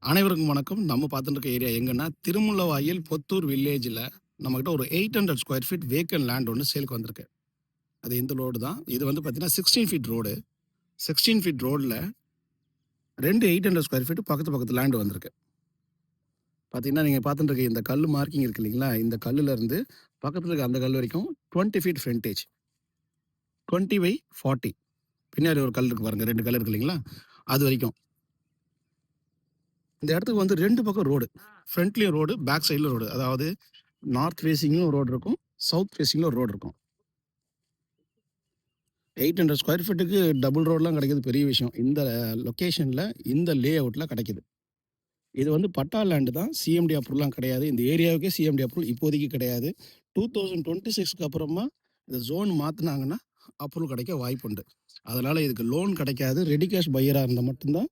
அனைவருக்கும் வணக்கம். நம்ம பார்த்துட்டு இருக்க ஏரியா எங்கன்னா, திருமுல்லவாயில் பொத்தூர் வில்லேஜ்ல நம்மகிட்ட ஒரு 800 ஸ்கொயர் ஃபீட் வேக்கன்ட் லேண்ட் ஒண்ணு சேலுக்கு வந்திருக்கு. அது இந்த ரோடு தான். இது வந்து பார்த்தீங்கன்னா 16 ஃபீட் ரோடு. 16 ஃபீட் ரோட்ல 2 800 ஸ்கொயர் ஃபீட் பக்கத்து பக்கத்து லேண்ட் வந்திருக்கு. பார்த்தீங்கன்னா, நீங்க பார்த்துட்டு இருக்க இந்த கல்லு மார்க்கிங் இருக்கு இல்லைங்களா? இந்த கல்லுல இருந்து பக்கத்துல இருக்க அந்த கல் வரைக்கும் 20 ஃபீட் ஃப்ரண்டேஜ். 20/40. பின்னாடி ஒரு கல் இருக்கு பாருங்க. 2 கல் இருக்கு இல்லைங்களா? அது வரைக்கும். இந்த இடத்துக்கு வந்து 2 பக்கம் ரோடு. ஃப்ரண்ட்லயும் ரோடு, பேக் சைட்ல ரோடு. அதாவது நார்த் ஃபேசிங்கும் ரோடு இருக்கும். சவுத் ஃபேசிங்ல ஒரு ரோடு இருக்கும். 800 ஸ்கொயர் ஃபீட்டுக்கு டபுள் ரோடுலாம் கிடைக்கிறது பெரிய விஷயம். இந்த லொக்கேஷன்ல, இந்த லே அவுட்ல கிடைக்குது. இது வந்து பட்டா லேண்ட் தான். சிஎம்டி அப்ரூவல்லாம் கிடையாது. இந்த ஏரியாவுக்கே சிஎம்டி அப்ரூவல் இப்போதைக்கு கிடையாது. 2026க்கு அப்புறமா இந்த ஜோன் மாத்துனாங்கன்னா, அப்ரூவல் கிடைக்க வாய்ப்புண்டு. அதனால இதுக்கு லோன் கிடைக்காது. ரெடி கேஷ் பையரா இருந்தா மட்டும் தான்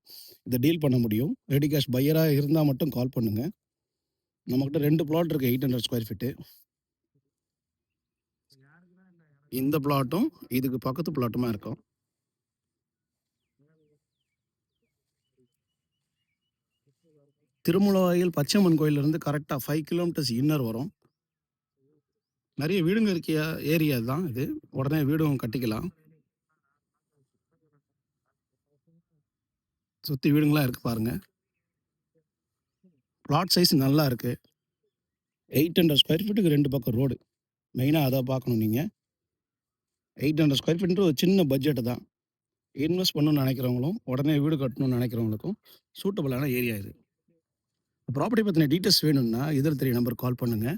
இத டீல் பண்ண முடியும். ரெடி கேஷ் பையரா இருந்தா மட்டும் கால் பண்ணுங்க. நம்மகிட்ட 2 பிளாட் இருக்கு 800 ஸ்கொயர் ஃபீட்டு. இந்த பிளாட்டும், இதுக்கு பக்கத்து பிளாட்டுமா இருக்கும். திருமுலவாயில் பச்சையம்மன் கோயிலிருந்து கரெக்ட்டா 5 கிலோமீட்டர்ஸ் இன்னர் வரும். நெறைய வீடுங்க இருக்க ஏரியா தான் இது. உடனே வீடும் கட்டிக்கலாம். சுத்தி வீடுங்கலாம் இருக்கு பாருங்க. பிளாட் சைஸ் நல்லா இருக்கு. 800 ஸ்கொயர் ஃபீட்டுக்கு 2 பக்கம் ரோடு. மெயினா அத பார்க்கணும் நீங்க. 800 ஸ்கொயர் ஃபீட்ன்ற ஒரு சின்ன பட்ஜெட் தான். இன்வெஸ்ட் பண்ணணும்னு நெனைக்கிறவங்களும், உடனே வீடு கட்டணும்னு நெனைக்கிறவங்களுக்கும் சூட்டபிளான ஏரியா இது. ப்ராப்பர்ட்டி பத்தின டீட்டெயில்ஸ் வேணும்னா, இதில தெரிய நம்பருக்கு கால் பண்ணுங்க.